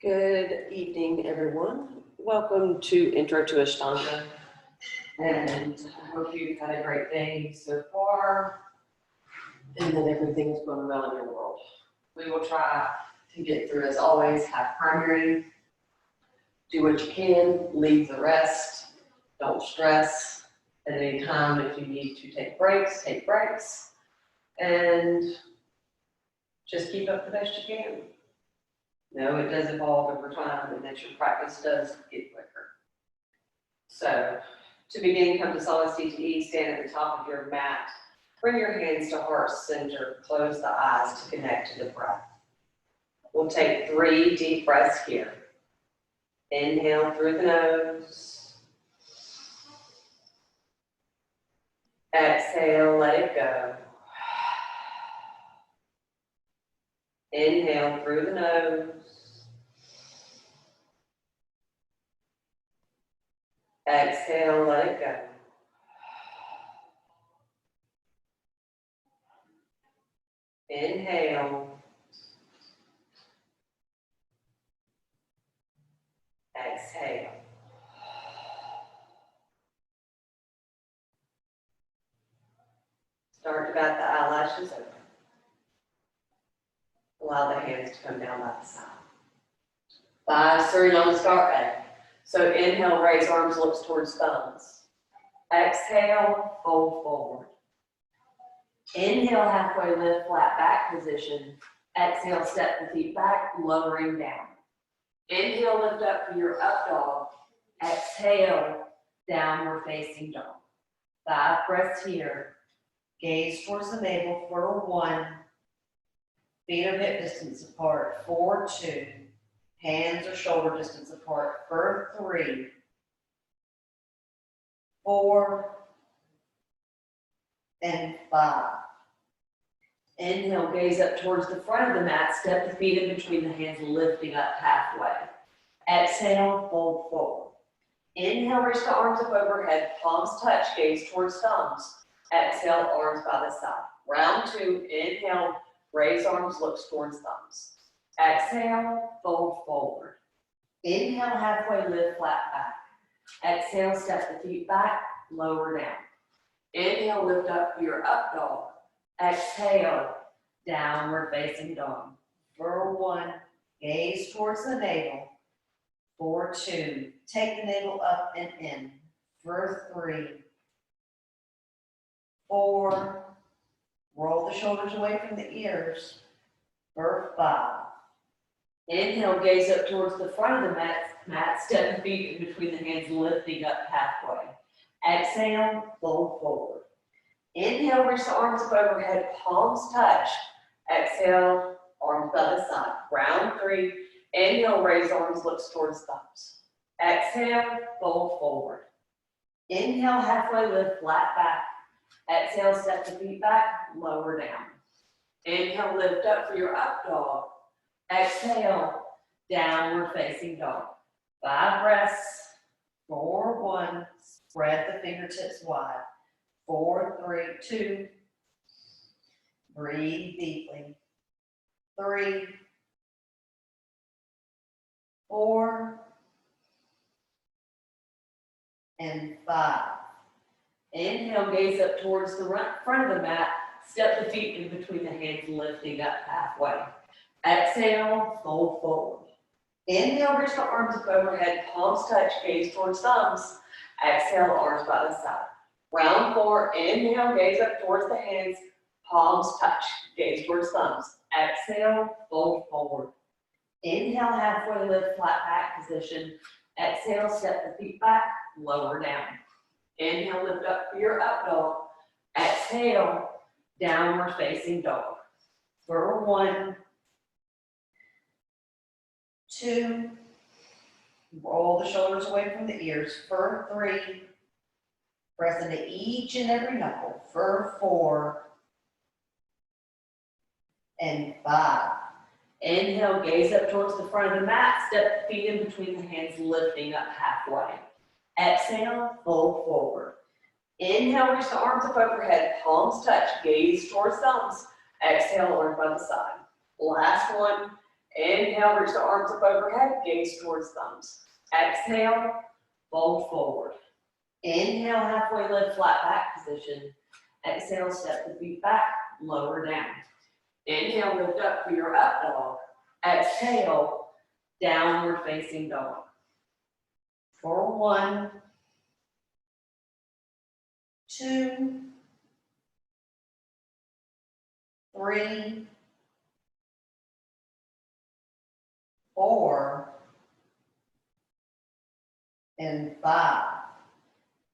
Good evening, everyone. Welcome to Intro to Ashtanga. And I hope you've had a great day so far and that everything is going well in your world. We will try to get through, as always, have primary. Do what you can, leave the rest. Don't stress at any time. If you need to take breaks, take breaks. And just keep up the best you can. No, it does evolve over time and that your practice does get quicker. So to begin, come to solid CTE, stand at the top of your mat. Bring your hands to heart center, close the eyes to connect to the breath. We'll take 3 deep breaths here. Inhale through the nose. Exhale, let it go. Inhale through the nose. Exhale, let it go. Inhale. Exhale. Start to bat the eyelashes open. Allow the hands to come down by the side. Thighs, Surya Namaskar. So inhale, raise arms, looks towards thumbs. Exhale, fold forward. Inhale, halfway lift, flat back position. Exhale, step the feet back, lowering down. Inhale, lift up for your up dog. Exhale, downward facing dog. 5 breaths here. Gaze towards the navel for 1. Feet are hip distance apart for 2. Hands are shoulder distance apart for 3. 4. And 5. Inhale, gaze up towards the front of the mat. Step the feet in between the hands, lifting up halfway. Exhale, fold forward. Inhale, reach the arms up overhead, palms touch, gaze towards thumbs. Exhale, arms by the side. Round 2, inhale, raise arms, looks towards thumbs. Exhale, fold forward. Inhale, halfway lift, flat back. Exhale, step the feet back, lower down. Inhale, lift up for your up dog. Exhale, downward facing dog. For 1, gaze towards the navel. For 2, take the navel up and in. For 3, 4, roll the shoulders away from the ears. For 5. Inhale, gaze up towards the front of the mat, step the feet in between the hands, lifting up halfway. Exhale, fold forward. Inhale, reach the arms up overhead, palms touch. Exhale, arms by the side. Round 3, inhale, raise arms, looks towards thumbs. Exhale, fold forward. Inhale, halfway lift, flat back. Exhale, step the feet back, lower down. Inhale, lift up for your up dog. Exhale, downward facing dog. 5 breaths. For 1, spread the fingertips wide. 4, 3, 2. Breathe deeply. 3, 4, and 5. Inhale, gaze up towards the front of the mat. Step the feet in between the hands, lifting up halfway. Exhale, fold forward. Inhale, reach the arms up overhead, palms touch, gaze towards thumbs. Exhale, arms by the side. Round 4, inhale, gaze up towards the hands, palms touch, gaze towards thumbs. Exhale, fold forward. Inhale, halfway lift, flat back position. Exhale, step the feet back, lower down. Inhale, lift up for your up dog. Exhale, downward facing dog. For 1, 2, roll the shoulders away from the ears. For 3, press into each and every knuckle. For 4, and 5. Inhale, gaze up towards the front of the mat. Step the feet in between the hands, lifting up halfway. Exhale, fold forward. Inhale, reach the arms up overhead, palms touch, gaze towards thumbs. Exhale, arms by the side. Last one. Inhale, reach the arms up overhead, gaze towards thumbs. Exhale, fold forward. Inhale, halfway lift, flat back position. Exhale, step the feet back, lower down. Inhale, lift up for your up dog. Exhale, downward facing dog. For 1, 2, 3, 4, and 5.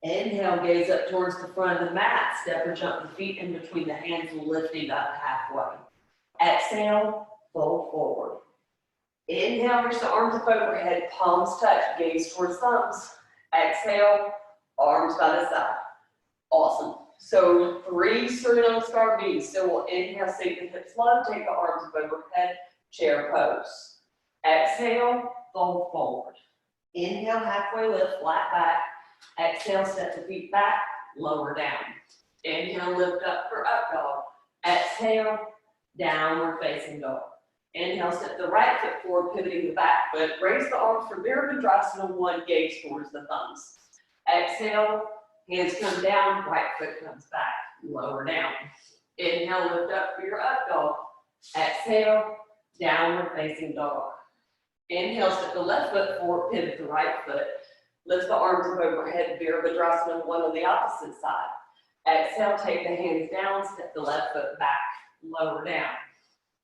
Inhale, gaze up towards the front of the mat. Step or jump the feet in between the hands, lifting up halfway. Exhale, fold forward. Inhale, reach the arms up overhead, palms touch, gaze towards thumbs. Exhale, arms by the side. Awesome. So 3 Suriname star B's. So we'll inhale, sink the hips low, take the arms up overhead, chair pose. Exhale, fold forward. Inhale, halfway lift, flat back. Exhale, step the feet back, lower down. Inhale, lift up for up dog. Exhale, downward facing dog. Inhale, step the right foot forward, pivoting the back foot. Raise the arms for Virabhadrasana 1, gaze towards the thumbs. Exhale, hands come down, right foot comes back, lower down. Inhale, lift up for your up dog. Exhale, downward facing dog. Inhale, step the left foot forward, pivot the right foot. Lift the arms up overhead, Virabhadrasana 1 on the opposite side. Exhale, take the hands down, step the left foot back, lower down.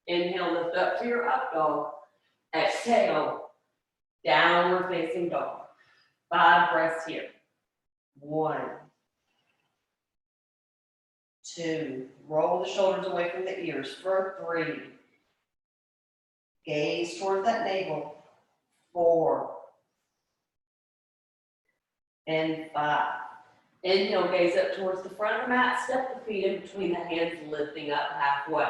Inhale, lift up to your up dog. Exhale, downward facing dog. 5 breaths here. 1, 2, roll the shoulders away from the ears for 3. Gaze towards that navel. 4. And 5. Inhale, gaze up towards the front of the mat, step the feet in between the hands, lifting up halfway.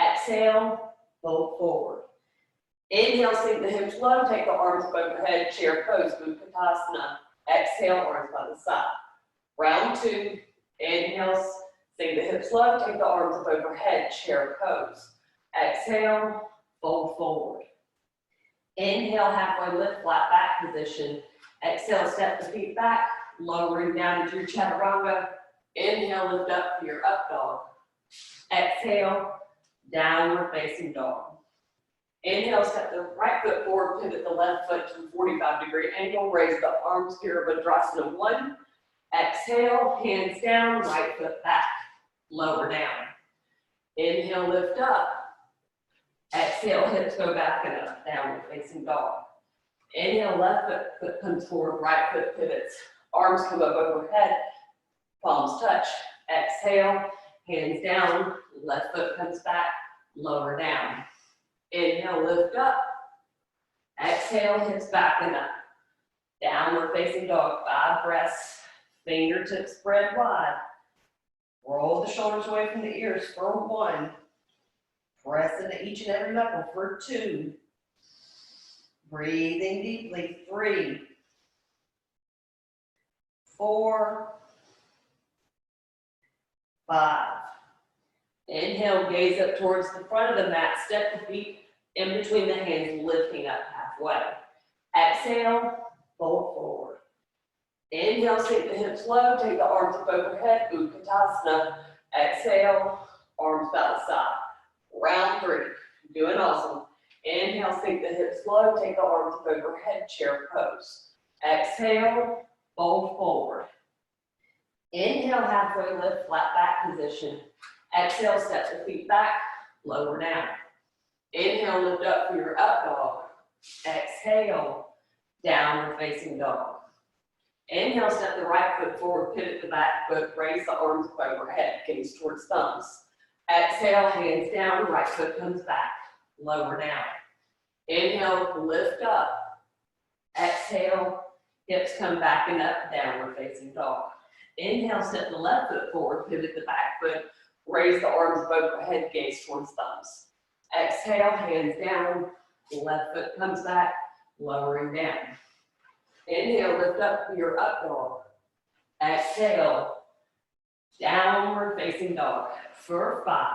Exhale, fold forward. Inhale, sink the hips low, take the arms up overhead, chair pose, Utkatasana. Exhale, arms by the side. Round 2, inhale, sink the hips low, take the arms up overhead, chair pose. Exhale, fold forward. Inhale, halfway lift, flat back position. Exhale, step the feet back, lowering down into your chaturanga. Inhale, lift up for your up dog. Exhale, downward facing dog. Inhale, step the right foot forward, pivot the left foot to a 45-degree angle, raise the arms, Virabhadrasana 1. Exhale, hands down, right foot back, lower down. Inhale, lift up. Exhale, hips go back and up, downward facing dog. Inhale, left foot comes forward, right foot pivots. Arms come up overhead, palms touch. Exhale, hands down, left foot comes back, lower down. Inhale, lift up. Exhale, hips back and up. Downward facing dog, 5 breaths. Fingertips spread wide. Roll the shoulders away from the ears for 1. Press into each and every knuckle for 2. Breathing deeply, 3, 4, 5. Inhale, gaze up towards the front of the mat, step the feet in between the hands, lifting up halfway. Exhale, fold forward. Inhale, sink the hips low, take the arms up overhead, Utkatasana. Exhale, arms by the side. Round 3, doing awesome. Inhale, sink the hips low, take the arms up overhead, chair pose. Exhale, fold forward. Inhale, halfway lift, flat back position. Exhale, step the feet back, lower down. Inhale, lift up for your up dog. Exhale, downward facing dog. Inhale, step the right foot forward, pivot the back foot, raise the arms up overhead, gaze towards thumbs. Exhale, hands down, right foot comes back, lower down. Inhale, lift up. Exhale, hips come back and up, downward facing dog. Inhale, step the left foot forward, pivot the back foot, raise the arms up overhead, gaze towards thumbs. Exhale, hands down, left foot comes back, lowering down. Inhale, lift up for your up dog. Exhale, downward facing dog for 5,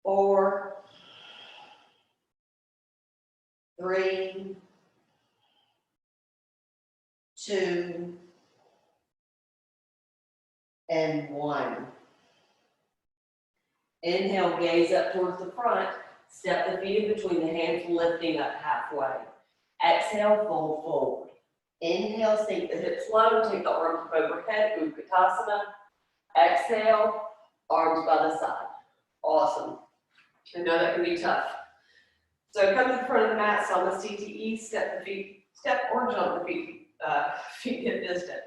4, 3, 2, and 1. Inhale, gaze up towards the front. Step the feet in between the hands, lifting up halfway. Exhale, fold forward. Inhale, sink the hips low, take the arms up overhead, Utkatasana. Exhale, arms by the side. Awesome. I know that can be tough. So come to the front of the mat, Sama CTE, step the feet, step or jump the feet, feet hip distance.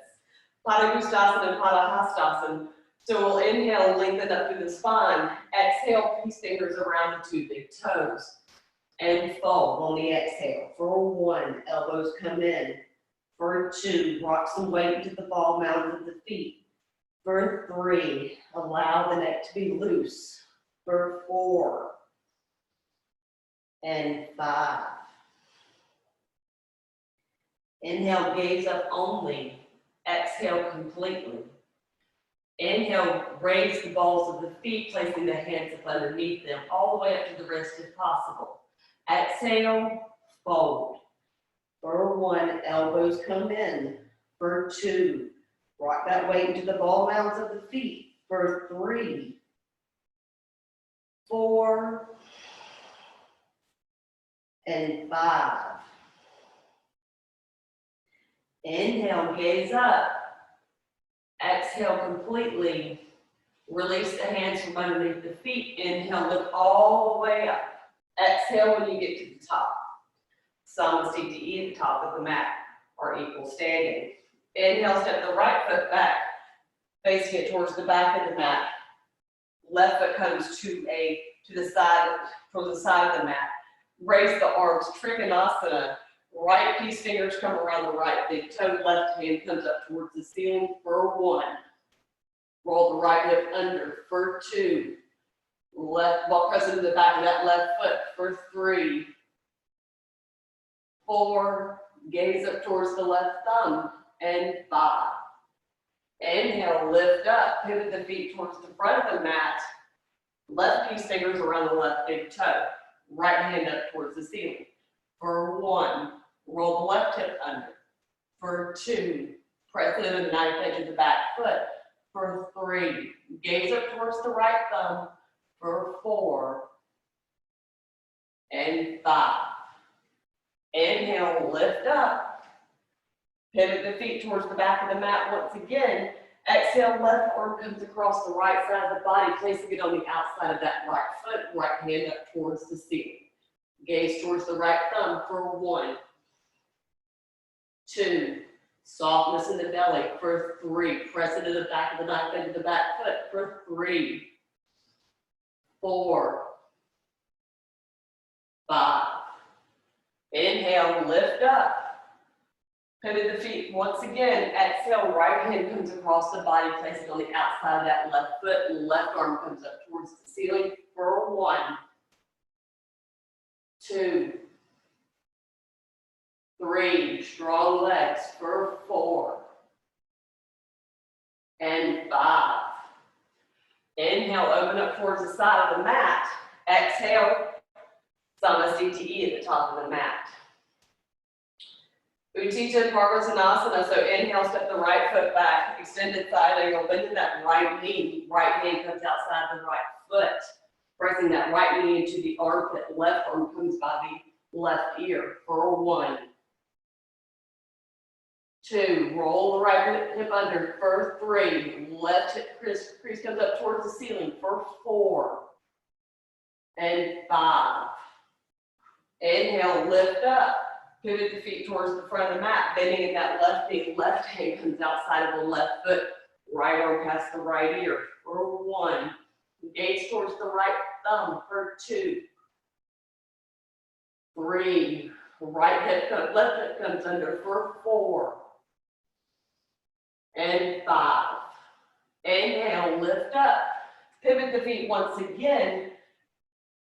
Padangustasana and Padahastasana. So we'll inhale, lengthen up through the spine. Exhale, peace fingers around the 2 big toes. And fold on the exhale. For 1, elbows come in. For 2, rock some weight into the ball mounds of the feet. For 3, allow the neck to be loose. For 4, and 5. Inhale, gaze up only. Exhale completely. Inhale, raise the balls of the feet, placing the hands up underneath them, all the way up to the wrist if possible. Exhale, fold. For 1, elbows come in. For 2, rock that weight into the ball mounds of the feet. For 3, 4, and 5. Inhale, gaze up. Exhale completely. Release the hands from underneath the feet. Inhale, lift all the way up. Exhale when you get to the top. Sama CTE at the top of the mat or equal standing. Inhale, step the right foot back, facing it towards the back of the mat. Left foot comes to the side of the mat. Raise the arms, Trikonasana. Right peace fingers come around the right big toe. Left hand comes up towards the ceiling for 1. Roll the right hip under for 2. Left while pressing to the back of that left foot for 3, 4. Gaze up towards the left thumb and 5. Inhale, lift up, pivot the feet towards the front of the mat. Left peace fingers around the left big toe. Right hand up towards the ceiling. For 1, roll the left hip under. For 2, press into the knife edge of the back foot. For 3, gaze up towards the right thumb. For 4, and 5. Inhale, lift up. Pivot the feet towards the back of the mat once again. Exhale, left arm comes across the right side of the body, placing it on the outside of that right foot. Right hand up towards the ceiling. Gaze towards the right thumb for 1, 2, softness in the belly for 3, press into the back of the knife into the back foot for 3, 4, 5. Inhale, lift up. Pivot the feet once again. Exhale, right hand comes across the body, place it on the outside of that left foot, and left arm comes up towards the ceiling for 1, 2, 3, strong legs for 4, and 5. Inhale, open up towards the side of the mat. Exhale, Sama CTE at the top of the mat. Utthita Parvatanasana, so inhale, step the right foot back, extended side angle, bending that right knee. Right hand comes outside the right foot. Pressing that right knee into the armpit. Left arm comes by the left ear for 1, 2, roll the right hip under for 3, left hip crease comes up towards the ceiling for 4, and 5. Inhale, lift up, pivot the feet towards the front of the mat, bending in that left knee, left hand comes outside of the left foot, right arm past the right ear for 1, gaze towards the right thumb for 2, 3, left hip comes under for 4, and 5. Inhale, lift up, pivot the feet once again,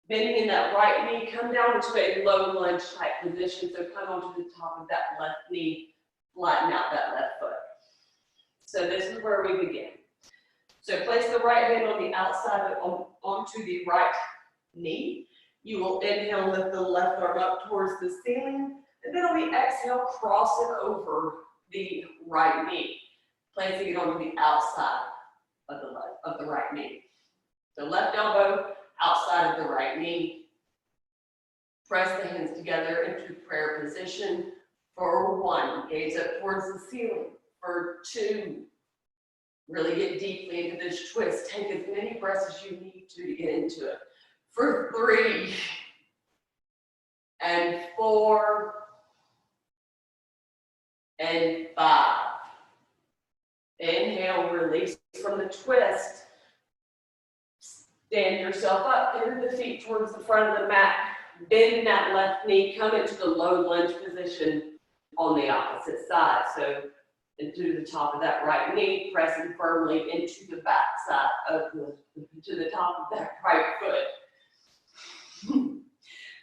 bending in that right knee, come down into a low lunge type position. So come onto the top of that left knee, flatten out that left foot. So this is where we begin. So place the right hand on the outside, onto the right knee. You will inhale, lift the left arm up towards the ceiling, and then on the exhale, cross it over the right knee, placing it on the outside of the right knee. So left elbow outside of the right knee. Press the hands together into prayer position for 1. Gaze up towards the ceiling. For 2. Really get deeply into this twist. Take as many breaths as you need to get into it. For 3. And 4. And 5. Inhale, release from the twist. Stand yourself up, enter the feet towards the front of the mat. Bend that left knee, come into the low lunge position on the opposite side. So into the top of that right knee, pressing firmly into the back side of to the top of that right foot.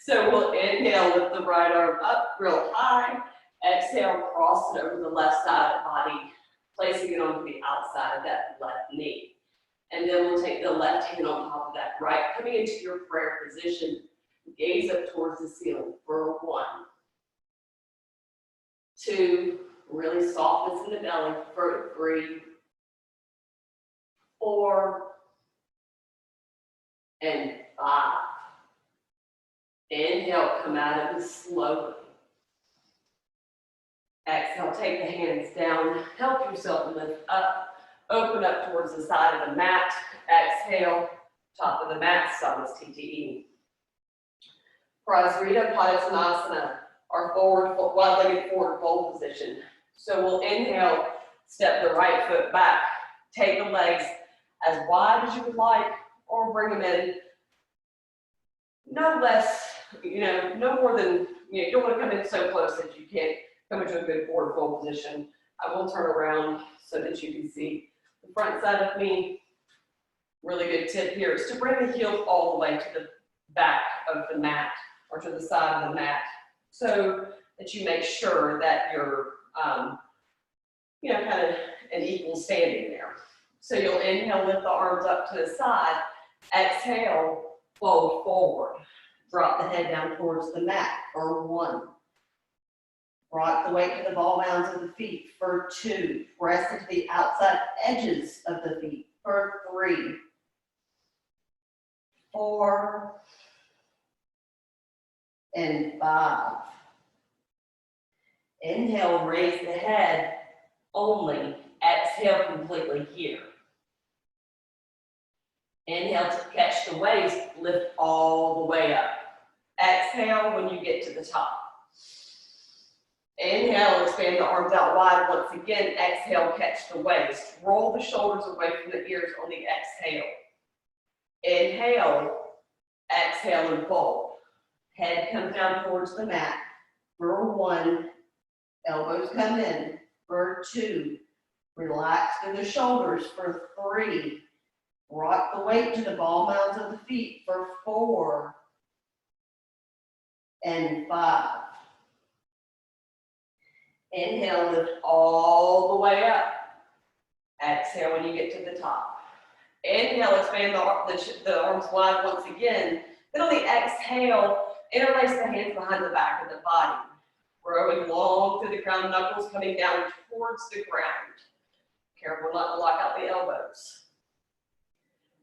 So we'll inhale, lift the right arm up real high. Exhale, cross it over the left side of the body, placing it onto the outside of that left knee. And then we'll take the left hand on top of that right, coming into your prayer position. Gaze up towards the ceiling for 1. 2, really softness in the belly for 3. 4. And 5. Inhale, come out of it slowly. Exhale, take the hands down, help yourself lift up, open up towards the side of the mat. Exhale, top of the mat, Samas TTE. Prasarita Padasana, our forward, wide-legged forward fold position. So we'll inhale, step the right foot back, take the legs as wide as you would like, or bring them in no less, no more than, you don't want to come in so close that you can't come into a good forward fold position. I will turn around so that you can see the front side of me. Really good tip here is to bring the heels all the way to the back of the mat or to the side of the mat so that you make sure that you're, kind of an equal standing there. So you'll inhale, lift the arms up to the side. Exhale, fold forward. Drop the head down towards the mat for 1. Rock the weight to the ball mounds of the feet for 2. Press into the outside edges of the feet for 3. 4. And 5. Inhale, raise the head only. Exhale completely here. Inhale to catch the waist, lift all the way up. Exhale when you get to the top. Inhale, expand the arms out wide once again. Exhale, catch the waist. Roll the shoulders away from the ears on the exhale. Inhale, exhale and fold. Head comes down towards the mat for 1. Elbows come in for 2. Relax through the shoulders for 3. Rock the weight to the ball mounds of the feet for 4. And 5. Inhale, lift all the way up. Exhale when you get to the top. Inhale, expand the arms wide once again. Then on the exhale, interlace the hands behind the back of the body. Growing long through the crown knuckles, coming down towards the ground. Careful not to lock out the elbows.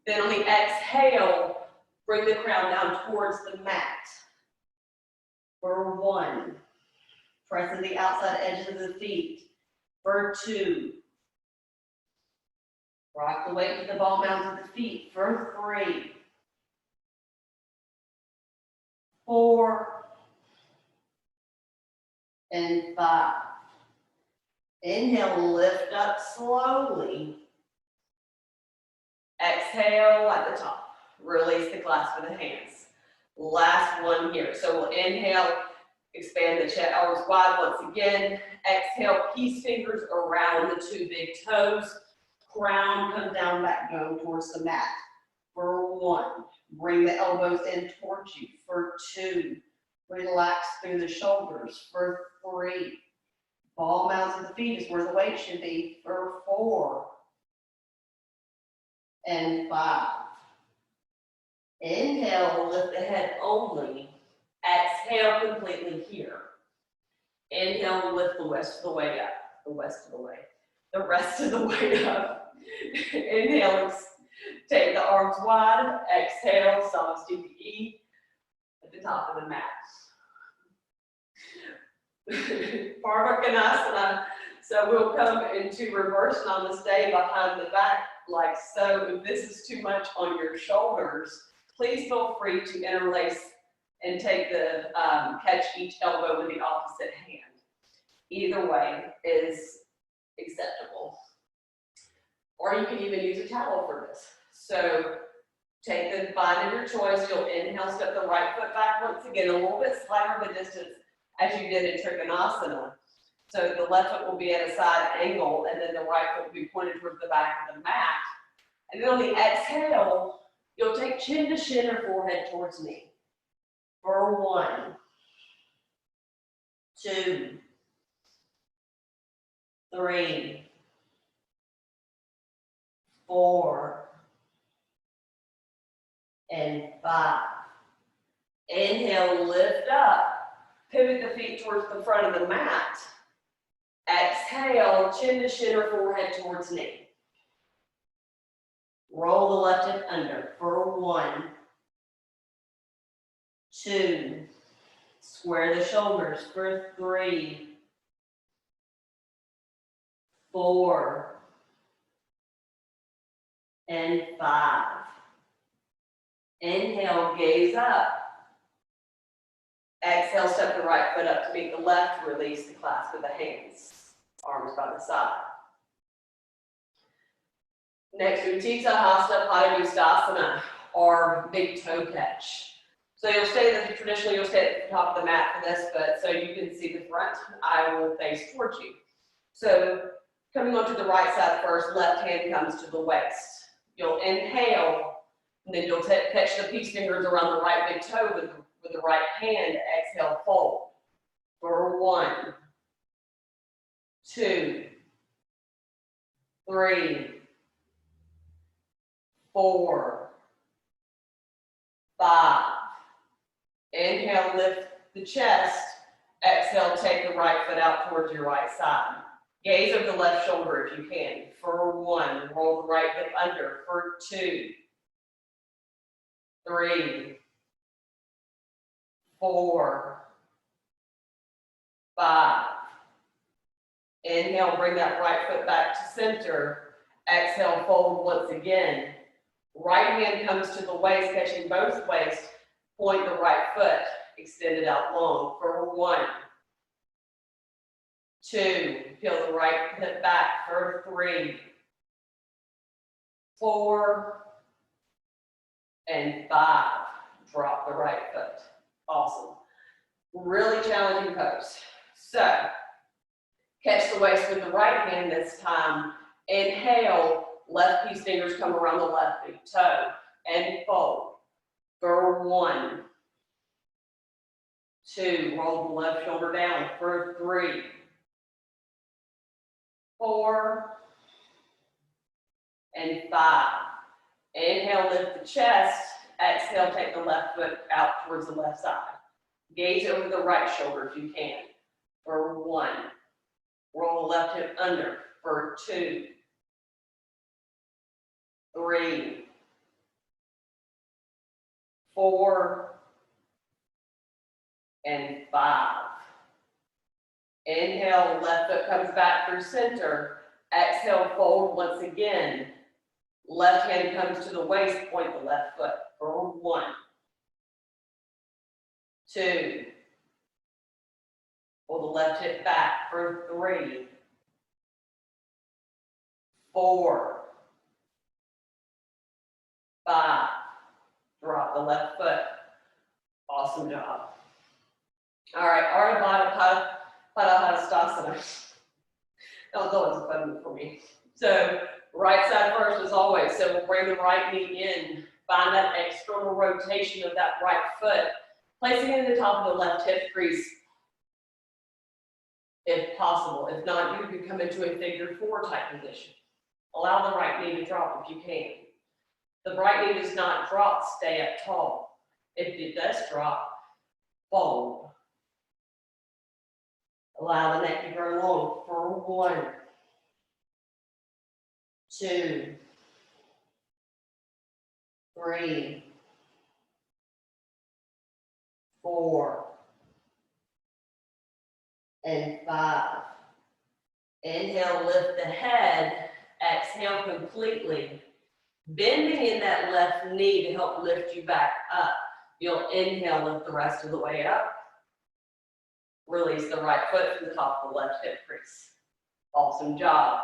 Then on the exhale, bring the crown down towards the mat. For 1. Press in the outside edges of the feet. For 2. Rock the weight to the ball mounds of the feet. For 3. 4. And 5. Inhale, lift up slowly. Exhale at the top. Release the clasp of the hands. Last one here. So we'll inhale, expand the chest, arms wide once again. Exhale, peace fingers around the 2 big toes. Crown comes down, back going towards the mat. For 1, bring the elbows in towards you. For 2, relax through the shoulders. For 3, ball mounds of the feet is where the weight should be. For 4. And 5. Inhale, lift the head only. Exhale completely here. Inhale, lift the rest of the way up. The rest of the way up. Inhale, take the arms wide. Exhale, Samasthiti E at the top of the mat. Pardhakanasana. So we'll come into reverse namaste behind the back like so. If this is too much on your shoulders, please feel free to interlace and take the, catch each elbow with the opposite hand. Either way is acceptable. Or you can even use a towel for this. So take the bind of your choice. You'll inhale, step the right foot back once again, a little bit slighter of a distance as you did in Trikonasana. So the left foot will be at a side angle, and then the right foot will be pointed towards the back of the mat. And then on the exhale, you'll take chin to shin or forehead towards knee. For 1, 2, 3, 4, and 5. Inhale, lift up. Pivot the feet towards the front of the mat. Exhale, chin to shin or forehead towards knee. Roll the left hip under for 1, 2. Square the shoulders for 3, 4, and 5. Inhale, gaze up. Exhale, step the right foot up to meet the left. Release the clasp of the hands. Arms by the side. Next, Utthita-hasta Padangusthasana, or big toe catch. So traditionally you'll stay at the top of the mat for this, but so you can see the front, I will face towards you. So coming onto the right side first, left hand comes to the waist. You'll inhale, and then you'll catch the peace fingers around the right big toe with the right hand. Exhale, fold. For 1, 2, 3, 4, 5. Inhale, lift the chest. Exhale, take the right foot out towards your right side. Gaze over the left shoulder if you can. For 1, roll the right hip under. For 2, 3, 4, 5. Inhale, bring that right foot back to center. Exhale, fold once again. Right hand comes to the waist, catching both waists. Point the right foot, extend it out long. For 1, 2, peel the right hip back. For 3, 4, and 5. Drop the right foot. Awesome. Really challenging pose. So, catch the waist with the right hand this time. Inhale, left peace fingers come around the left big toe and fold. For 1, 2, roll the left shoulder down. For 3, 4, and 5. Inhale, lift the chest. Exhale, take the left foot out towards the left side. Gaze over the right shoulder if you can. For 1, roll the left hip under. For 2, 3, 4, and 5. Inhale, left foot comes back through center. Exhale, fold once again. Left hand comes to the waist, point the left foot. For 1, 2. Pull the left hip back. For 3, 4, 5. Drop the left foot. Awesome job. All right, Ardha Padahastasana. That was always a fun one for me. So right side first as always. So we'll bring the right knee in. Find that external rotation of that right foot. Placing it in the top of the left hip crease if possible. If not, you can come into a figure 4 type position. Allow the right knee to drop if you can. The right knee does not drop, stay up tall. If it does drop, fold. Allow the neck to grow long for 1, 2, 3, 4, and 5. Inhale, lift the head. Exhale completely. Bending in that left knee to help lift you back up. You'll inhale, lift the rest of the way up. Release the right foot from the top of the left hip crease. Awesome job.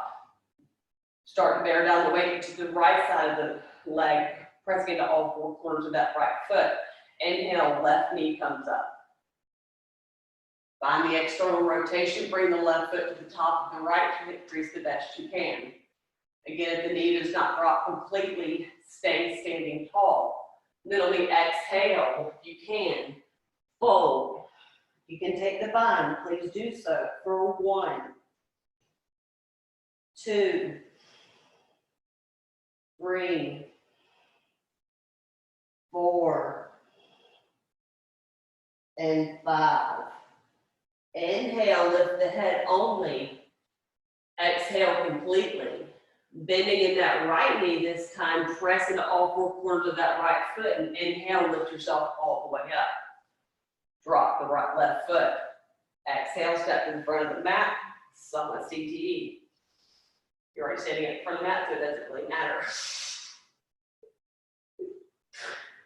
Start to bear down the weight to the right side of the leg, pressing into all 4 corners of that right foot. Inhale, left knee comes up. Find the external rotation, bring the left foot to the top of the right hip crease the best you can. Again, if the knee does not drop completely, stay standing tall. Mentally exhale, if you can. Fold. You can take the bind, please do so for 1, 2, 3, 4, and 5. Inhale, lift the head only. Exhale completely. Bending in that right knee this time, press into all 4 corners of that right foot and inhale, lift yourself all the way up. Drop the left foot. Exhale, step in front of the mat, somewhat CTE. You're already standing in front of the mat, so it doesn't really matter.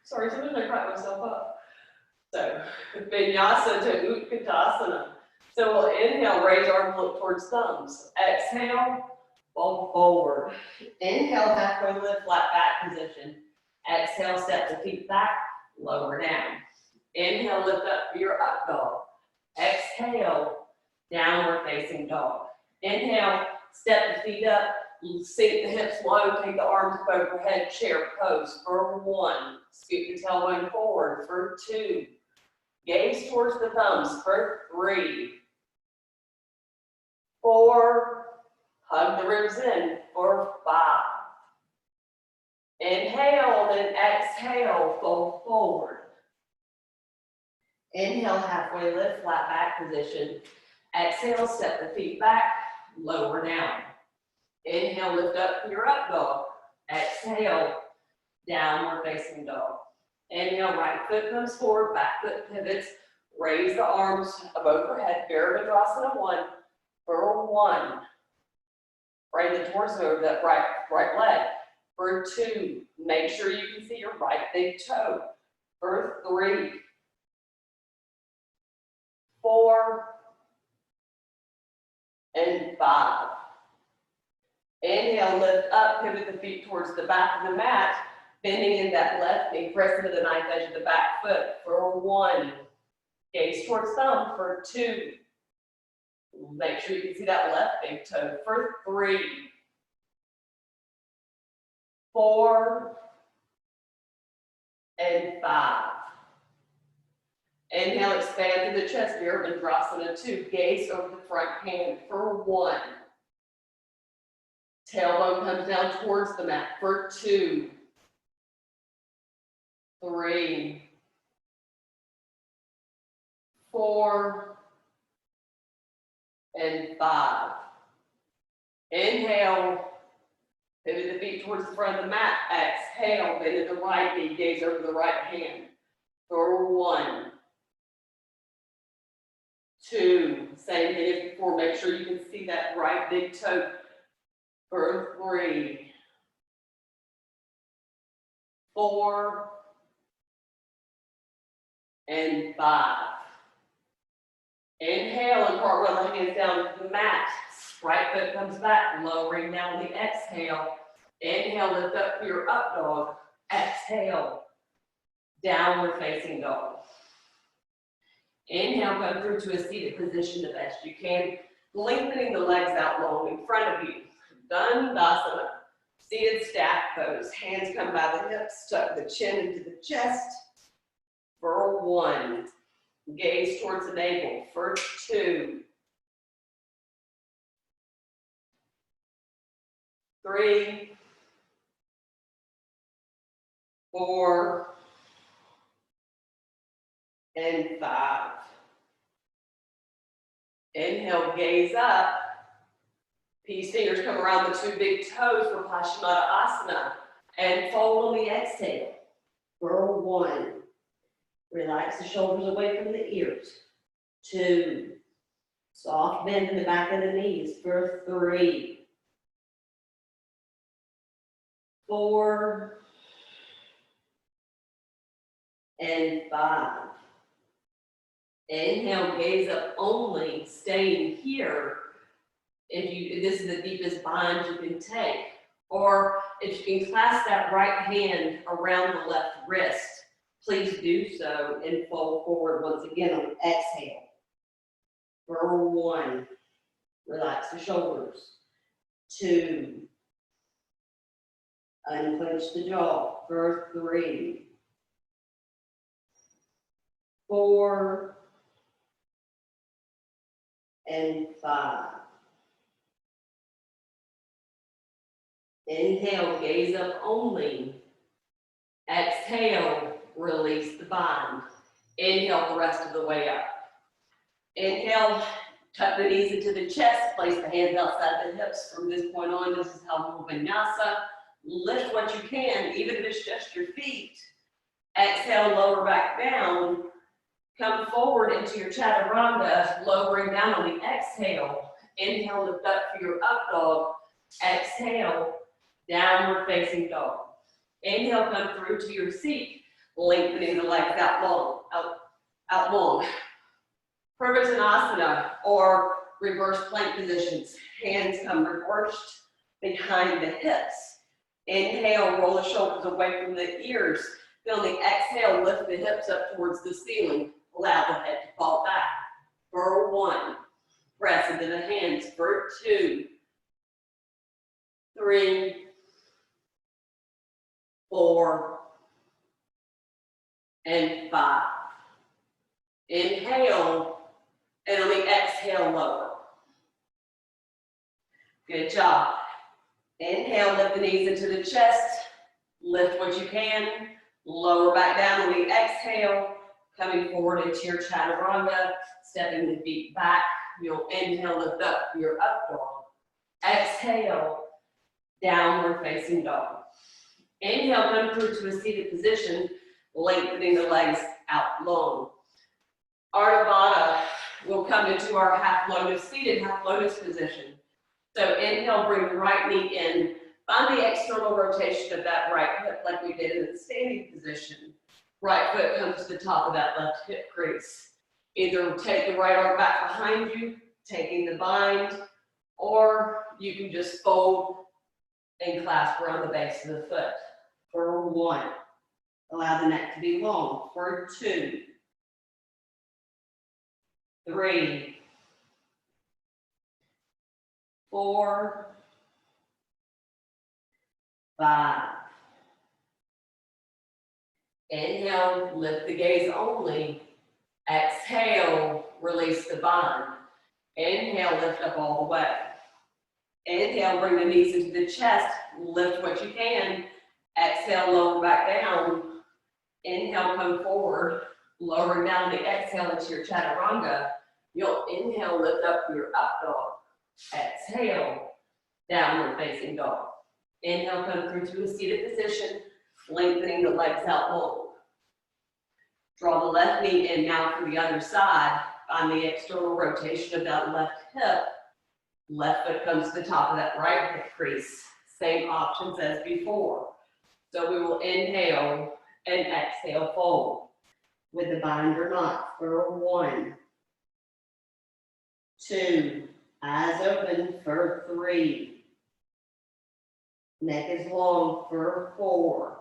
Sorry, sometimes I crack myself up. So, Vinyasa to Utkatasana. So we'll inhale, raise arms, look towards thumbs. Exhale, fold forward. Inhale, halfway lift, flat back position. Exhale, step the feet back, lower down. Inhale, lift up for your up dog. Exhale, downward facing dog. Inhale, step the feet up, sink the hips low, take the arms up overhead, chair pose for 1. Scoot the tailbone forward for 2. Gaze towards the thumbs for 3, 4, hug the ribs in for 5. Inhale, then exhale, fold forward. Inhale, halfway lift, flat back position. Exhale, step the feet back, lower down. Inhale, lift up for your up dog. Exhale, downward facing dog. Inhale, right foot comes forward, back foot pivots. Raise the arms above overhead, Virabhadrasana 1 for 1. Bring the torso over that right leg for 2. Make sure you can see your right big toe for 3, 4, and 5. Inhale, lift up, pivot the feet towards the back of the mat, bending in that left knee, press into the ninth edge of the back foot for 1. Gaze towards thumb for 2. Make sure you can see that left big toe for 3, 4, and 5. Inhale, expand through the chest, Virabhadrasana 2. Gaze over the front hand for 1. Tailbone comes down towards the mat for 2, 3, 4, and 5. Inhale, pivot the feet towards the front of the mat. Exhale, bend at the right knee, gaze over the right hand for 1, 2. Same thing as before. Make sure you can see that right big toe for 3, 4, and 5. Inhale and cartwheel the hands down to the mat. Right foot comes back, lowering down the exhale. Inhale, lift up for your up dog. Exhale, downward facing dog. Inhale, come through to a seated position the best you can, lengthening the legs out long in front of you. Dandasana, seated stack pose. Hands come by the hips, tuck the chin into the chest for 1. Gaze towards the navel for 2, 3, 4, and 5. Inhale, gaze up. Peace fingers come around the 2 big toes for Paschimottanasana. And fold on the exhale. For 1. Relax the shoulders away from the ears. 2. Soft bend in the back of the knees. For 3. 4. And 5. Inhale, gaze up only, staying here. This is the deepest bind you can take. Or if you can clasp that right hand around the left wrist, please do so and fold forward once again on the exhale. For 1, relax the shoulders. 2, unclench the jaw. For 3, 4, and 5. Inhale, gaze up only. Exhale, release the bind. Inhale the rest of the way up. Inhale, tuck the knees into the chest, place the hands outside the hips. From this point on, this is Hatha Vinyasa. Lift what you can, even if it's just your feet. Exhale, lower back down. Come forward into your chaturanga, lowering down on the exhale. Inhale, lift up for your up dog. Exhale, downward facing dog. Inhale, come through to your seat, lengthening the legs out long. Purvottanasana, or reverse plank positions. Hands come reversed behind the hips. Inhale, roll the shoulders away from the ears. Feel the exhale, lift the hips up towards the ceiling. Allow the head to fall back. For 1, press into the hands. For 2, 3, 4, and 5. Inhale, and on the exhale, lower. Good job. Inhale, lift the knees into the chest. Lift what you can. Lower back down on the exhale. Coming forward into your chaturanga, stepping the feet back. You'll inhale, lift up your up dog. Exhale, downward facing dog. Inhale, come through to a seated position, lengthening the legs out long. Ardha Baddha will come into our half lotus, seated half lotus position. So inhale, bring the right knee in. Find the external rotation of that right hip like we did in the standing position. Right foot comes to the top of that left hip crease. Either take the right arm back behind you, taking the bind, or you can just fold and clasp around the base of the foot. For 1, allow the neck to be long. For 2, 3, 4, 5. Inhale, lift the gaze only. Exhale, release the bind. Inhale, lift up all the way. Inhale, bring the knees into the chest. Lift what you can. Exhale, lower back down. Inhale, come forward. Lowering down the exhale into your chaturanga. You'll inhale, lift up your up dog. Exhale, downward facing dog. Inhale, come through to a seated position, lengthening the legs out long. Draw the left knee in now for the other side. Find the external rotation of that left hip. Left foot comes to the top of that right hip crease. Same options as before. So we will inhale and exhale, fold. With the bind or not. For 1, 2, eyes open. For 3, neck is long. For 4,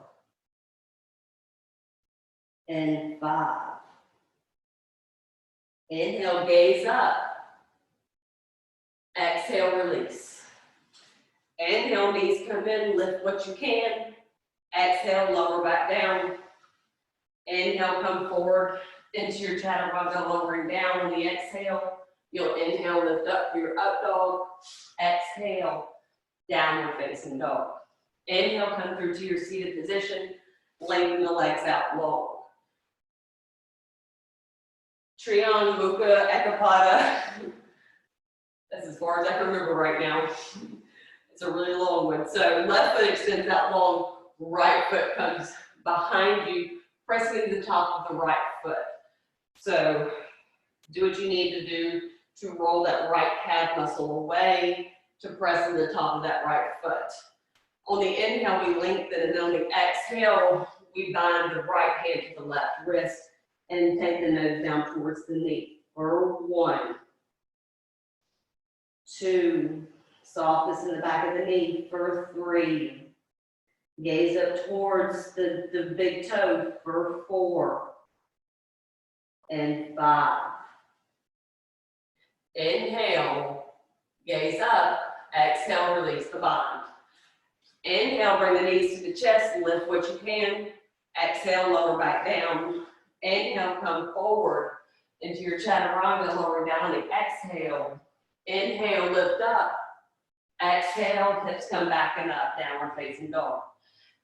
and 5. Inhale, gaze up. Exhale, release. Inhale, knees come in, lift what you can. Exhale, lower back down. Inhale, come forward into your chaturanga, lowering down on the exhale. You'll inhale, lift up for your up dog. Exhale, downward facing dog. Inhale, come through to your seated position, lengthen the legs out long. Trion Mukha Ekapada. That's as far as I can remember right now. It's a really long one. So left foot extends out long, right foot comes behind you, pressing into the top of the right foot. So do what you need to do to roll that right calf muscle away to press in the top of that right foot. On the inhale, we lengthen, and on the exhale, we bind the right hand to the left wrist and take the nose down towards the knee. For 1, 2, softness in the back of the knee. For 3, gaze up towards the big toe. For 4 and 5. Inhale, gaze up, exhale, release the bind. Inhale, bring the knees to the chest and lift what you can. Exhale, lower back down. Inhale, come forward into your chaturanga, lower down and exhale. Inhale, lift up. Exhale, hips come back and up, downward facing dog.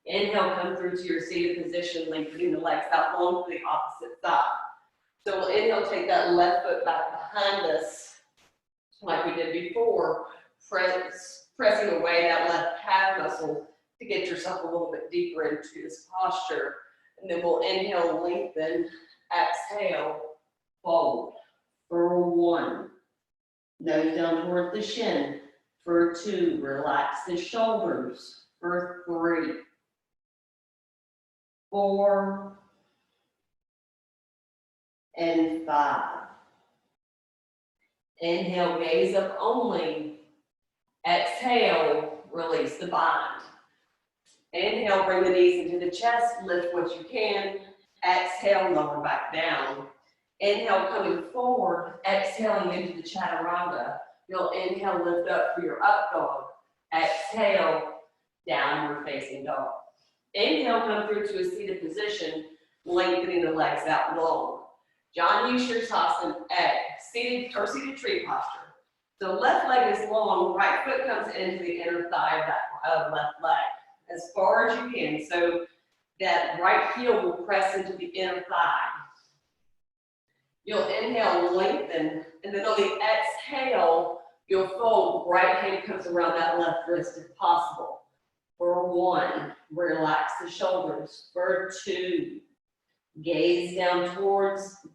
Inhale, come through to your seated position, lengthening the legs out long to the opposite side. So we'll inhale, take that left foot back behind us, like we did before, pressing away that left calf muscle to get yourself a little bit deeper into this posture. And then we'll inhale, lengthen, exhale, fold. For 1, nose down towards the shin. For 2, relax the shoulders. For 3, 4, and 5. Inhale, gaze up only. Exhale, release the bind. Inhale, bring the knees into the chest, lift what you can. Exhale, lower back down. Inhale, coming forward, exhaling into the chaturanga. You'll inhale, lift up for your up dog. Exhale, downward facing dog. Inhale, come through to a seated position, lengthening the legs out long. Janu Sirsasana, seated tree posture. So left leg is long, right foot comes into the inner thigh of that left leg as far as you can. So that right heel will press into the inner thigh. You'll inhale, lengthen, and then on the exhale, you'll fold. Right hand comes around that left wrist if possible. For 1, relax the shoulders. For 2, gaze up towards the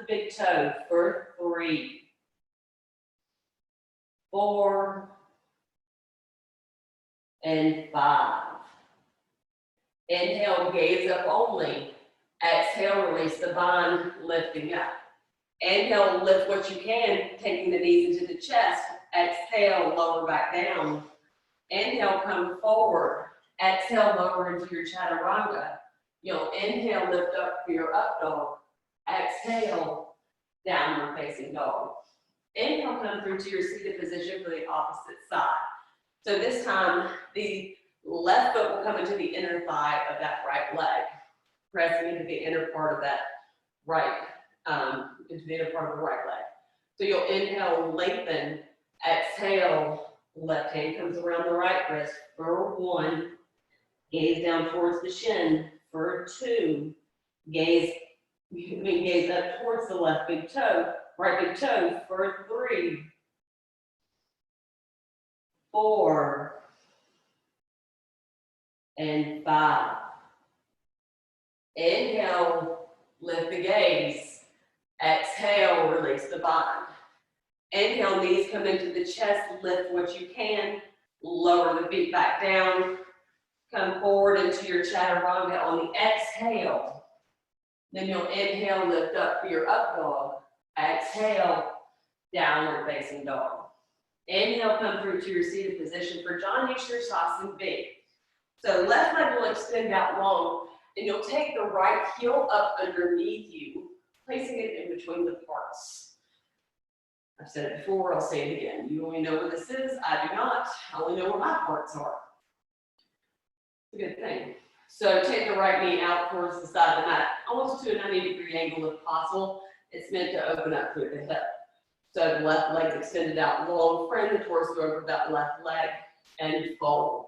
big toe. For 3, 4, and 5. Inhale, gaze up only. Exhale, release the bind, lifting up. Inhale, lift what you can, taking the knees into the chest. Exhale, lower back down. Inhale, come forward. Exhale, lower into your chaturanga. You'll inhale, lift up for your up dog. Exhale, downward facing dog. Inhale, come through to your seated position for the opposite side. So this time, the left foot will come into the inner thigh of that right leg, pressing into the inner part of that right, into the inner part of the right leg. So you'll inhale, lengthen, exhale, left hand comes around the right wrist. For 1, gaze down towards the shin. For 2, gaze up towards the left big toe, right big toe. For 3, 4, and 5. Inhale, lift the gaze. Exhale, release the bind. Inhale, knees come into the chest, lift what you can, lower the feet back down, come forward into your chaturanga on the exhale. Then you'll inhale, lift up for your up dog. Exhale, downward facing dog. Inhale, come through to your seated position for Janu Sirsasana B. So left leg will extend out long, and you'll take the right heel up underneath you, placing it in between the parts. I've said it before, I'll say it again. You only know where this is, I do not. I only know where my parts are. It's a good thing. So take the right knee out towards the side of the mat, almost to a 90-degree angle if possible. It's meant to open up through the hip. So the left leg extended out long, frame the torso over that left leg, and fold.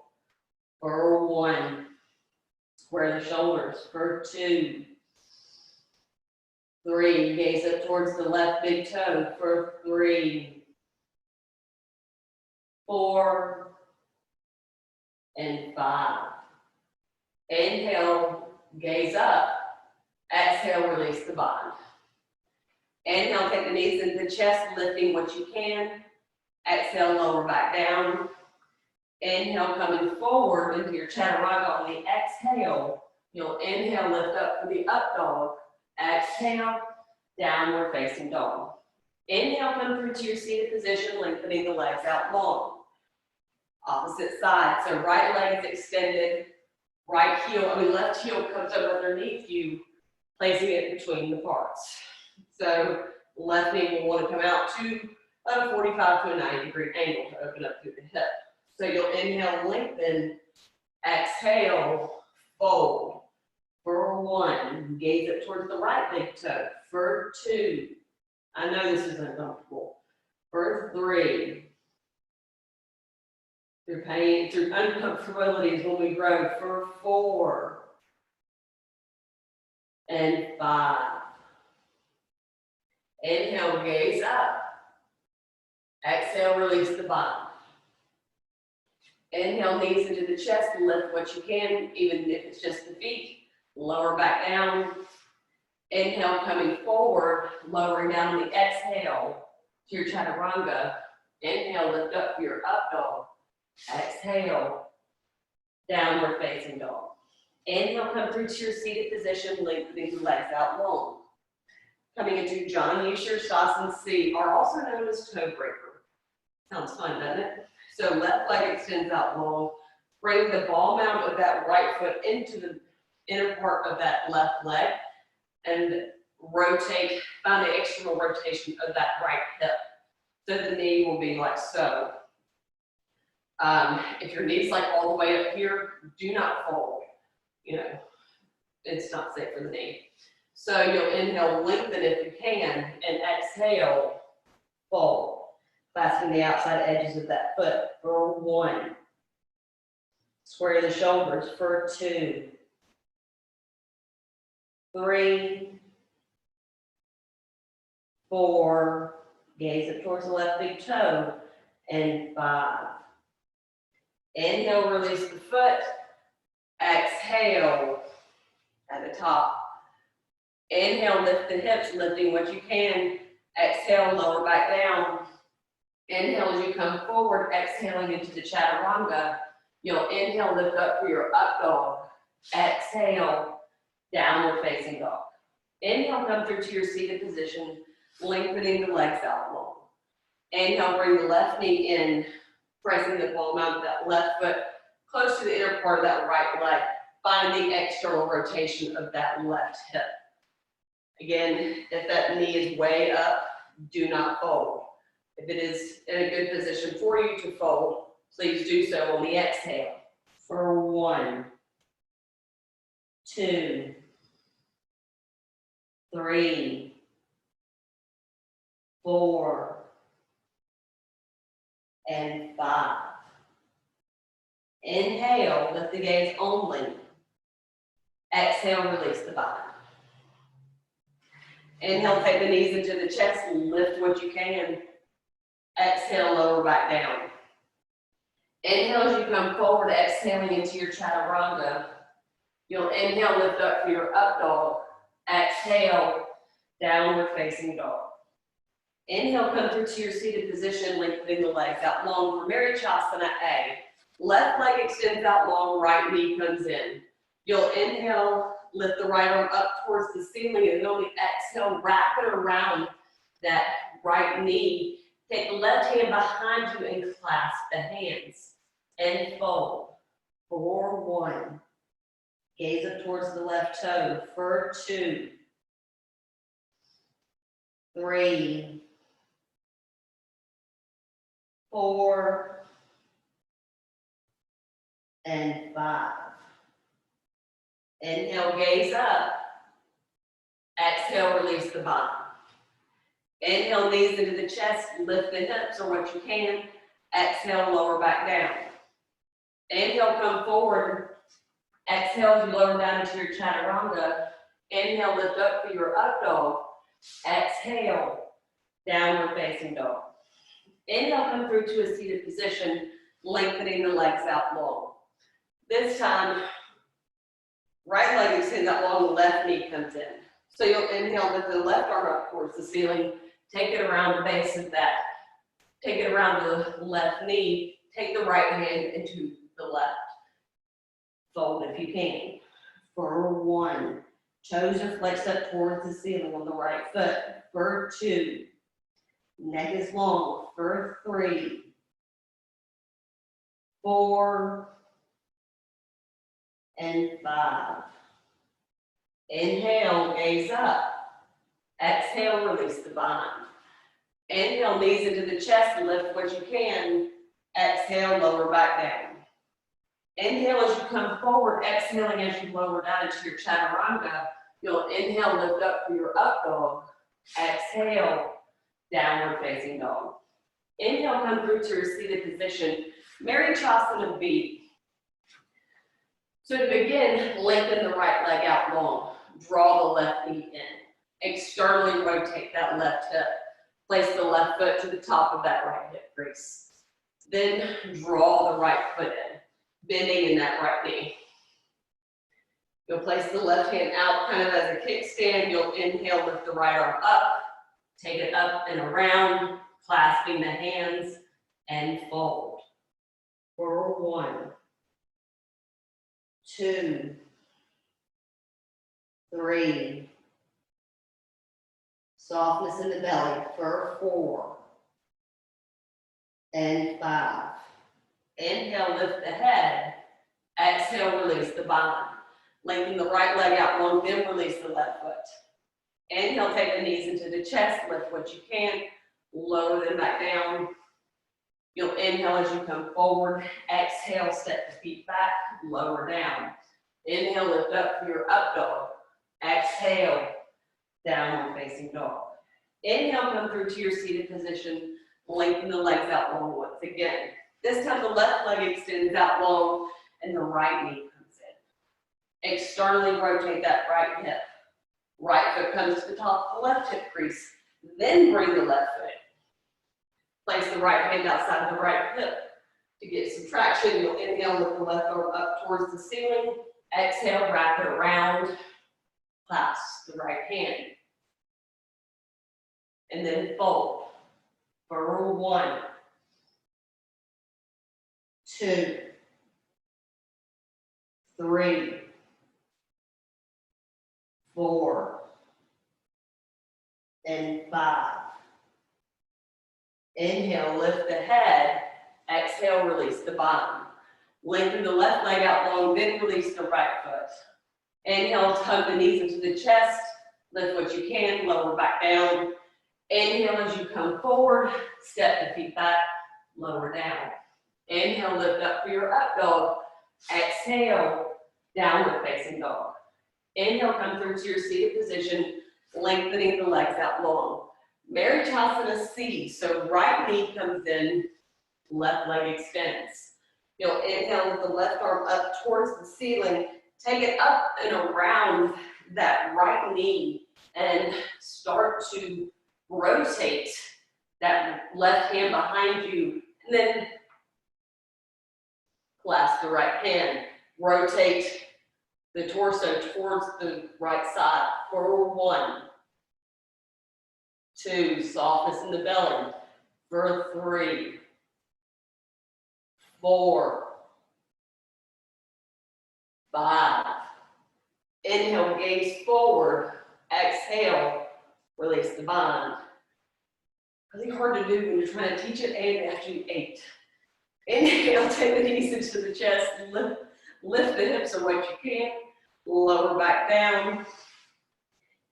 For 1, Square the shoulders for 2, 3. Gaze up towards the left big toe for 3, 4, and 5. Inhale, gaze up. Exhale, release the bottom. Inhale, take the knees into the chest, lifting what you can. Exhale, lower back down. Inhale, coming forward into your chaturanga. On the exhale, you'll inhale, lift up for the up dog. Exhale, downward facing dog. Inhale, come through to your seated position, lengthening the legs out long. Opposite side, so right leg is extended, left heel comes up underneath you, placing it between the parts. So left knee will want to come out to a 45 to a 90-degree angle to open up through the hip. So you'll inhale, lengthen, exhale, fold. For 1, gaze up towards the right big toe. For 2, I know this is uncomfortable. For 3, through pain, through uncomfortability is when we grow. For 4, and 5. Inhale, gaze up. Exhale, release the bottom. Inhale, knees into the chest, lift what you can, even if it's just the feet. Lower back down. Inhale, coming forward, lowering down on the exhale to your chaturanga. Inhale, lift up for your up dog. Exhale, downward facing dog. Inhale, come through to your seated position, lengthening the legs out long. Coming into Janu Sirsasana, are also known as toe breaker. Sounds fun, doesn't it? So left leg extends out long. Bring the ball mount of that right foot into the inner part of that left leg and rotate, find the external rotation of that right hip. So the knee will be like so. If your knee's like all the way up here, do not fold. You know, it's not safe for the knee. So you'll inhale, lengthen if you can, and exhale, fold. Clasping the outside edges of that foot for 1. Square the shoulders for 2, 3, 4. Gaze up towards the left big toe, and 5. Inhale, release the foot. Exhale at the top. Inhale, lift the hips, lifting what you can. Exhale, lower back down. Inhale as you come forward, exhaling into the chaturanga. You'll inhale, lift up for your up dog. Exhale, downward facing dog. Inhale, come through to your seated position, lengthening the legs out long. Inhale, bring the left knee in, pressing the ball mount of that left foot close to the inner part of that right leg. Find the external rotation of that left hip. Again, if that knee is way up, do not fold. If it is in a good position for you to fold, please do so on the exhale. For 1, 2, 3, 4, and 5. Inhale, lift the gaze only. Exhale, release the bottom. Inhale, take the knees into the chest and lift what you can. Exhale, lower back down. Inhale as you come forward, exhaling into your chaturanga. You'll inhale, lift up for your up dog. Exhale, downward facing dog. Inhale, come through to your seated position, lengthening the legs out long for Marichasana A. Left leg extends out long, right knee comes in. You'll inhale, lift the right arm up towards the ceiling, and on the exhale, wrap it around that right knee. Take the left hand behind you and clasp the hands and fold. For 1. Gaze up towards the left toe. For 2, 3, 4, and 5. Inhale, gaze up. Exhale, release the bottom. Inhale, knees into the chest, lift the hips or what you can. Exhale, lower back down. Inhale, come forward. Exhale as you lower down into your chaturanga. Inhale, lift up for your up dog. Exhale, downward facing dog. Inhale, come through to a seated position, lengthening the legs out long. This time, right leg extends out long, the left knee comes in. So you'll inhale with the left arm up towards the ceiling, take it around the base of that. Take it around the left knee, take the right hand into the left. Fold if you can. For 1, toes are flexed up towards the ceiling on the right foot. For 2, neck is long. For 3, 4, and 5. Inhale, gaze up. Exhale, release the bind. Inhale, knees into the chest, lift what you can. Exhale, lower back down. Inhale as you come forward, exhaling as you lower down into your chaturanga. You'll inhale, lift up for your up dog. Exhale, downward facing dog. Inhale, come through to your seated position. Marichasana B. So to begin, lengthen the right leg out long. Draw the left knee in. Externally rotate that left hip. Place the left foot to the top of that right hip crease. Then draw the right foot in, bending in that right knee. You'll place the left hand out kind of as a kickstand. You'll inhale, lift the right arm up, take it up and around, clasping the hands, and fold. For 1, 2, 3. Softness in the belly. For 4 and 5. Inhale, lift the head. Exhale, release the bind. Lengthen the right leg out long, then release the left foot. Inhale, take the knees into the chest, lift what you can, lower them back down. You'll inhale as you come forward. Exhale, step the feet back, lower down. Inhale, lift up for your up dog. Exhale, downward facing dog. Inhale, come through to your seated position. Lengthen the legs out long once again. This time the left leg extends out long and the right knee comes in. Externally rotate that right hip. Right foot comes to the top of the left hip crease. Then bring the left foot in. Place the right hand outside of the right hip. To get some traction, you'll inhale with the left arm up towards the ceiling. Exhale, wrap it around. Clasp the right hand. And then fold. For 1, 2, 3, 4, and 5. Inhale, lift the head. Exhale, release the bottom. Lengthen the left leg out long, then release the right foot. Inhale, tug the knees into the chest. Lift what you can, lower back down. Inhale as you come forward, step the feet back, lower down. Inhale, lift up for your up dog. Exhale, downward facing dog. Inhale, come through to your seated position, lengthening the legs out long. Marichasana C, so right knee comes in, left leg extends. You'll inhale with the left arm up towards the ceiling, take it up and around that right knee and start to rotate that left hand behind you, and then clasp the right hand. Rotate the torso towards the right side. For 1, 2, softness in the belly. For 3, 4, 5. Inhale, gaze forward. Exhale, release the bind. Really hard to do when you're trying to teach it and after you ate. Inhale, take the knees into the chest, lift the hips or what you can, lower back down.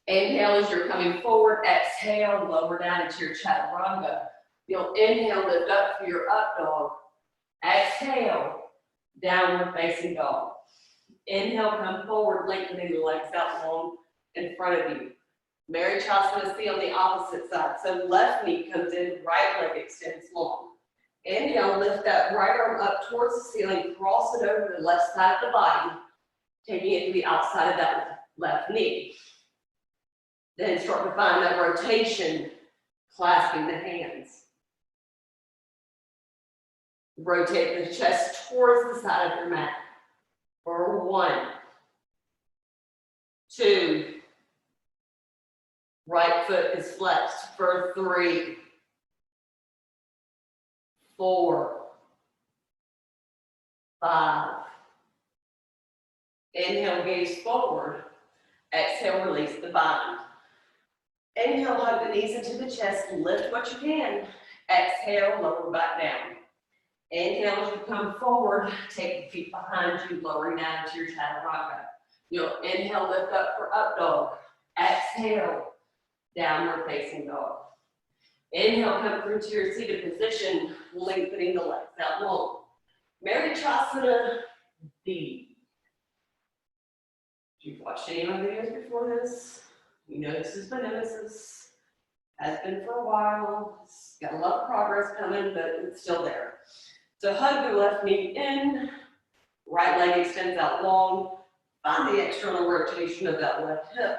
Inhale as you're coming forward, exhale, lower down into your chaturanga. You'll inhale, lift up for your up dog. Exhale, downward facing dog. Inhale, come forward, lengthening the legs out long in front of you. Marichasana C on the opposite side. So left knee comes in, right leg extends long. Inhale, lift that right arm up towards the ceiling, cross it over the left side of the body. taking it to the outside of that left knee. Then start to find that rotation, clasping the hands. Rotate the chest towards the side of your mat for 1, 2. Right foot is flexed for 3, 4, 5. Inhale, gaze forward. Exhale, release the bind. Inhale, hug the knees into the chest, lift what you can. Exhale, lower back down. Inhale, as you come forward, take the feet behind you, lowering down to your chaturanga. You'll inhale, lift up for up dog. Exhale, downward facing dog. Inhale, come through to your seated position, lengthening the legs out long. Maritrasana D. If you've watched any of my videos before this, you know this has been nemesis. Has been for a while. It's got a lot of progress coming, but it's still there. So hug the left knee in, right leg extends out long. Find the external rotation of that left hip,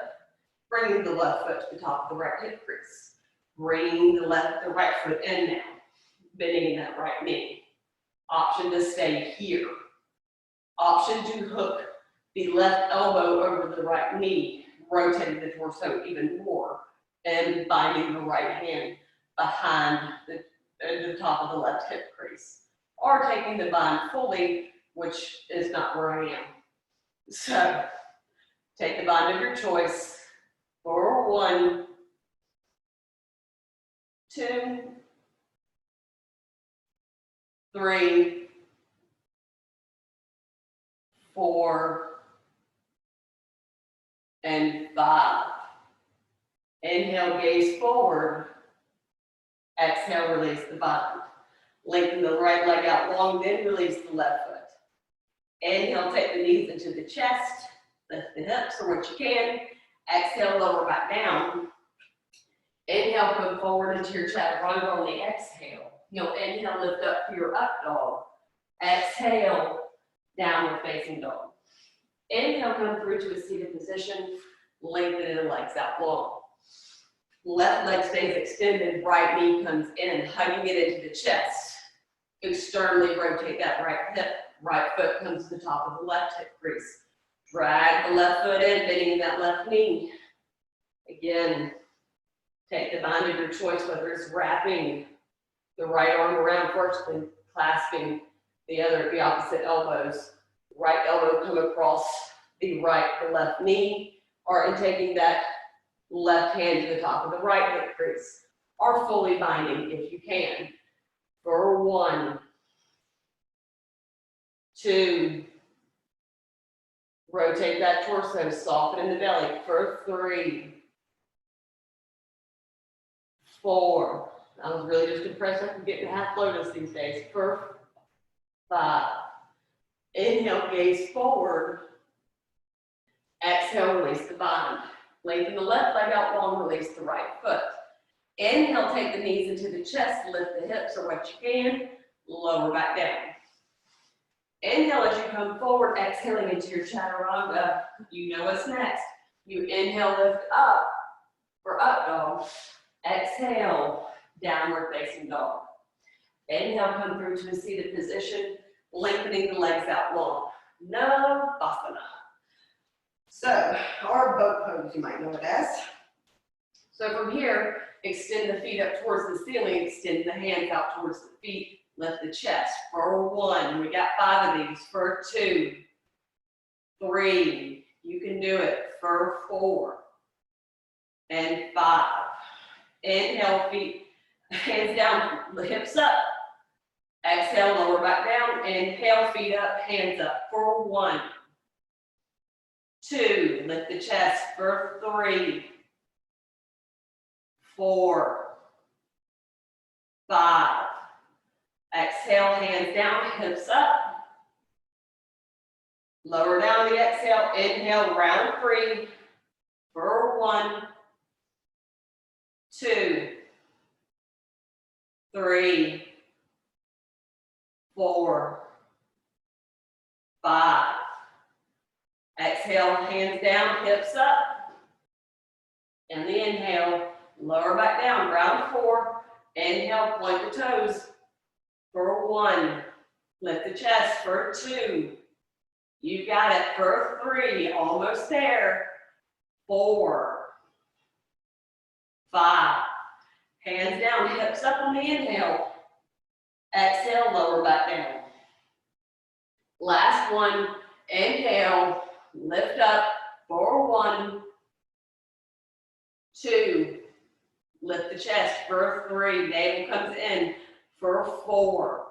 bringing the left foot to the top of the right hip crease. Bringing the right foot in now, bending that right knee. Option to stay here. Option to hook the left elbow over the right knee, rotating the torso even more, and binding the right hand behind the top of the left hip crease. Or taking the bind fully, which is not where I am. So, take the bind of your choice for 1, 2, 3, 4, and 5. Inhale, gaze forward. Exhale, release the bind. Lengthen the right leg out long, then release the left foot. Inhale, take the knees into the chest. Lift the hips for what you can. Exhale, lower back down. Inhale, come forward into your chaturanga on the exhale. You'll inhale, lift up for your up dog. Exhale, downward facing dog. Inhale, come through to a seated position, lengthening the legs out long. Left leg stays extended, right knee comes in, hugging it into the chest. Externally rotate that right hip, right foot comes to the top of the left hip crease. Drag the left foot in, bending that left knee. Again, take the bind of your choice, whether it's wrapping the right arm around first and clasping the opposite elbows. Right elbow come across the left knee, or in taking that left hand to the top of the right hip crease, or fully binding if you can. For 1, 2, rotate that torso, soften in the belly. For 3, 4, I was really just impressed I could get in half lotus these days. For 5, inhale, gaze forward. Exhale, release the bind. Lengthen the left leg out long, release the right foot. Inhale, take the knees into the chest, lift the hips or what you can, lower back down. Inhale as you come forward, exhaling into your chaturanga. You know what's next. You inhale, lift up for up dog. Exhale, downward facing dog. Inhale, come through to a seated position, lengthening the legs out long. Navasana. So, or boat pose, you might know it as. So from here, extend the feet up towards the ceiling, extend the hands out towards the feet, lift the chest. For 1, we got 5 of these. For 2, 3, you can do it. For 4, and 5. Inhale, feet, hands down, the hips up. Exhale, lower back down. Inhale, feet up, hands up. For 1, 2, lift the chest. For 3, 4, 5. Exhale, hands down, hips up. Lower down the exhale. Inhale, round 3. For 1, 2, 3, 4, 5. Exhale, hands down, hips up. And the inhale, lower back down, ground to 4. Inhale, point the toes for 1. Lift the chest for 2. You got it for 3, almost there. 4, 5. Hands down, hips up on the inhale. Exhale, lower back down. Last one, inhale, lift up for 1, 2. Lift the chest for 3. Navel comes in for 4.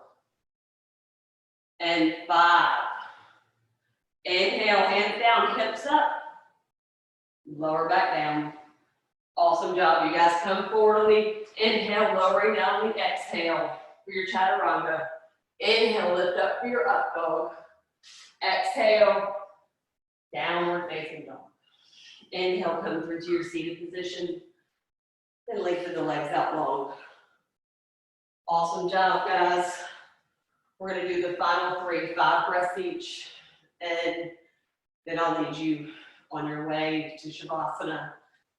And 5. Inhale, hands down, hips up. Lower back down. Awesome job, you guys. Come forward on the inhale, lowering down the exhale for your chaturanga. Inhale, lift up for your up dog. Exhale, downward facing dog. Inhale, come through to your seated position. Then lengthen the legs out long. Awesome job, guys. We're gonna do the final 3, 5 breaths each. And then I'll lead you on your way to Shavasana.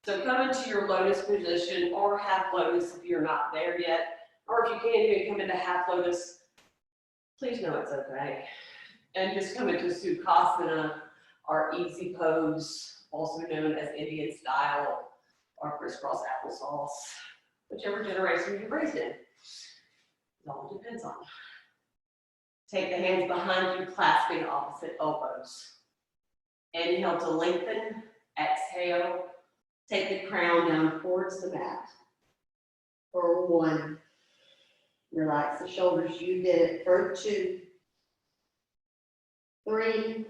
So come into your lotus position or half lotus if you're not there yet. Or if you can't even come into half lotus, please know it's okay. And just come into Sukhasana, our easy pose, also known as Indian style or crisscross applesauce, whichever generation you're raised in. It all depends on. Take the hands behind you, clasping opposite elbows. Inhale to lengthen, exhale. Take the crown down towards the mat. For 1. Relax the shoulders, you did it. For 2. 3.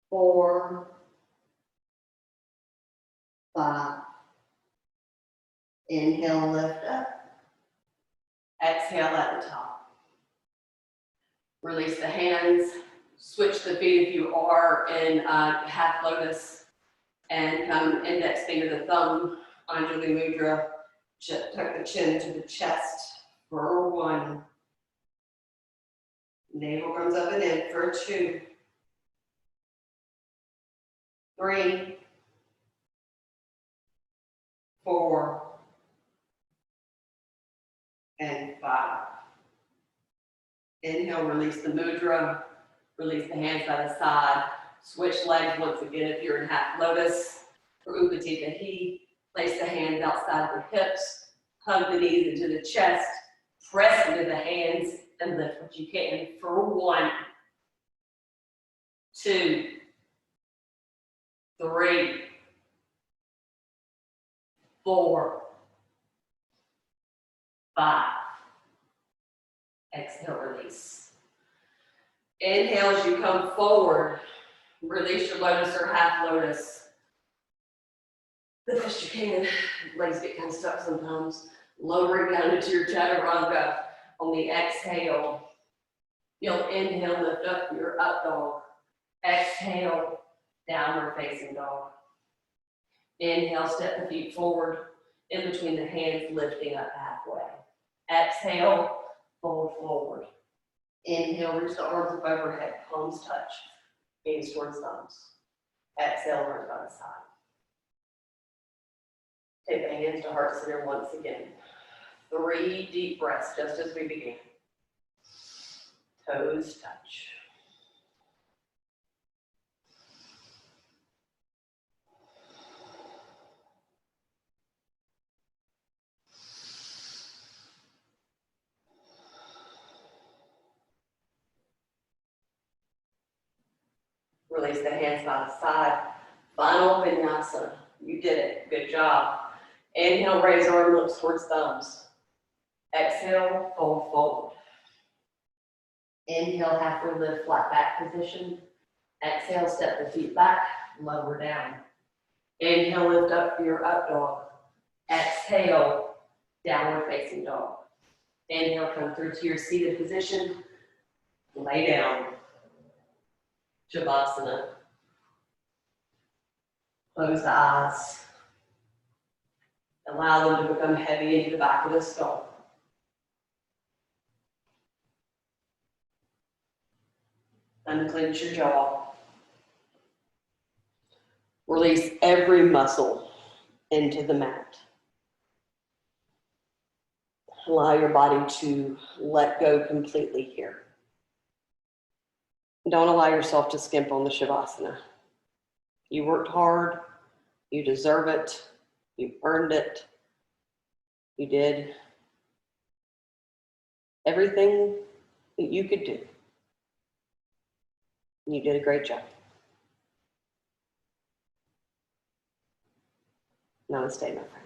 4. 5. Inhale, lift up. Exhale at the top. Release the hands. Switch the feet if you are in half lotus. And come index finger to thumb, Anjali Mudra. Tuck the chin to the chest for 1. Navel comes up and in for 2. 3. 4. And 5. Inhale, release the mudra. Release the hands by the side. Switch legs once again if you're in half lotus. For Upachita He, place the hands outside the hips. Hug the knees into the chest. Press into the hands and lift what you can for 1, 2, 3, 4, 5. Exhale, release. Inhale as you come forward. Release your lotus or half lotus. The best you can. Legs get kind of stuck sometimes. Lowering down into your chaturanga. On the exhale, you'll inhale, lift up your up dog. Exhale, downward facing dog. Inhale, step the feet forward. In between the hands, lifting up halfway. Exhale, fold forward. Inhale, reach the arms up overhead, palms touch. Gaze towards thumbs. Exhale, turn by the side. Take the hands to heart center once again. 3 deep breaths, just as we begin. Toes touch. Release the hands by the side. Final vinyasa. You did it. Good job. Inhale, raise arm, lips towards thumbs. Exhale, fold forward. Inhale, halfway lift, flat back position. Exhale, step the feet back, lower down. Inhale, lift up for your up dog. Exhale, downward facing dog. Inhale, come through to your seated position. Lay down. Shavasana. Close the eyes. Allow them to become heavy into the back of the skull. Unclench your jaw. Release every muscle into the mat. Allow your body to let go completely here. Don't allow yourself to skimp on the Shavasana. You worked hard. You deserve it. You earned it. You did everything that you could do. You did a great job. Namaste, my friend.